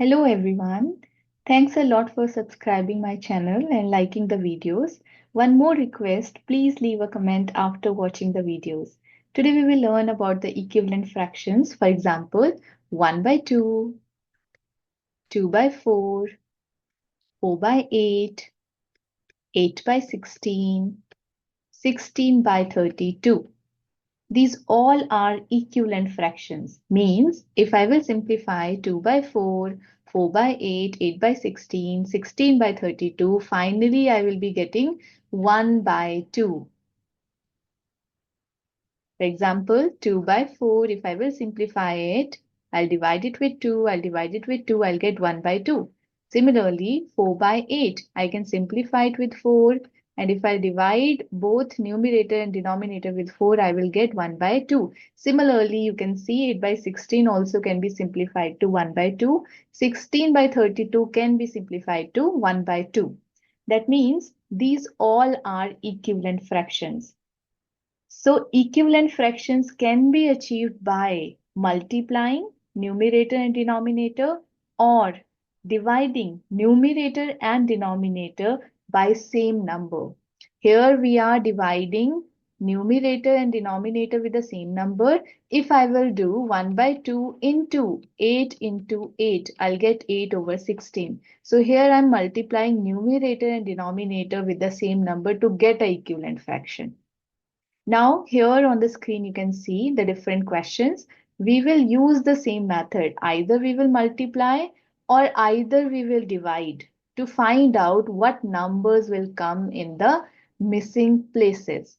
Hello everyone. Thanks a lot for subscribing my channel and liking the videos. One more request, please leave a comment after watching the videos. Today we will learn about the equivalent fractions. For example, 1 by 2, 2 by 4, 4 by 8, 8 by 16, 16 by 32. These all are equivalent fractions. Means if I will simplify 2 by 4, 4 by 8, 8 by 16, 16 by 32, finally I will be getting 1 by 2. For example, 2 by 4, if I will simplify it, I'll divide it with 2, I'll divide it with 2, I'll get 1 by 2. Similarly, 4 by 8, I can simplify it with 4, and if I divide both numerator and denominator with 4, I will get 1 by 2. Similarly, you can see 8 by 16 also can be simplified to 1 by 2. 16 by 32 can be simplified to 1 by 2. That means these all are equivalent fractions. So equivalent fractions can be achieved by multiplying numerator and denominator or dividing numerator and denominator by same number. Here we are dividing numerator and denominator with the same number. If I will do 1 by 2 into 8 into 8, I'll get 8 over 16. So here I'm multiplying numerator and denominator with the same number to get an equivalent fraction. Now here on the screen you can see the different questions. We will use the same method. Either we will multiply or either we will divide to find out what numbers will come in the missing places.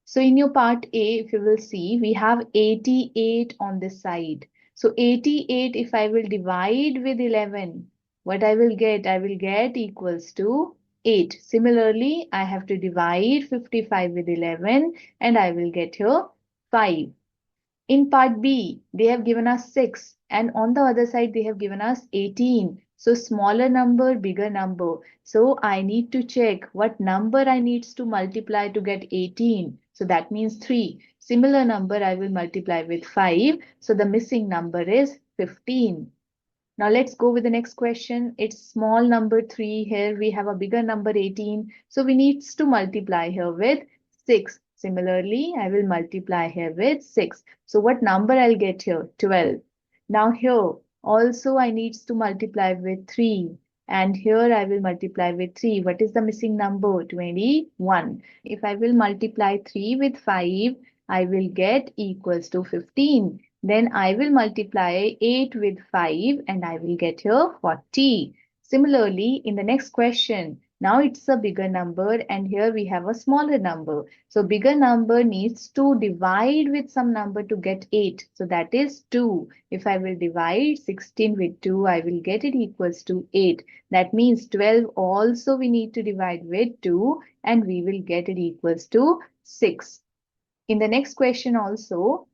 So in your part A, if you will see, we have 88 on this side. So 88, if I will divide with 11, what I will get? I will get equals to 8. Similarly, I have to divide 55 with 11 and I will get here 5. In part B, they have given us 6 and on the other side they have given us 18. So smaller number, bigger number. So I need to check what number I needs to multiply to get 18. So that means 3. Similar number I will multiply with 5. So the missing number is 15. Now let's go with the next question. It's small number 3. Here we have a bigger number 18. So we need to multiply here with 6. Similarly, I will multiply here with 6. So what number I'll get here? 12. Now here also I need to multiply with 3. And here I will multiply with 3. What is the missing number? 21. If I will multiply 3 with 5, I will get equals to 15. Then I will multiply 8 with 5 and I will get here 40. Similarly, in the next question, now it's a bigger number and here we have a smaller number. So bigger number needs to divide with some number to get 8. So that is 2. If I will divide 16 with 2, I will get it equals to 8. That means 12 also we need to divide with 2 and we will get it equals to 6. In the next question also,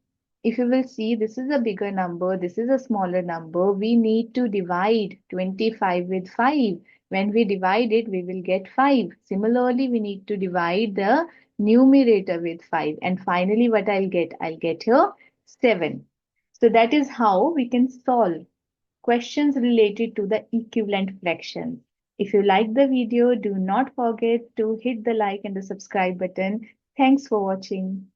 if you will see, this is a bigger number, this is a smaller number. We need to divide 25 with 5. When we divide it, we will get 5. Similarly, we need to divide the numerator with 5. And finally, what I'll get? I'll get here 7. So that is how we can solve questions related to the equivalent fractions. If you like the video, do not forget to hit the like and the subscribe button. Thanks for watching.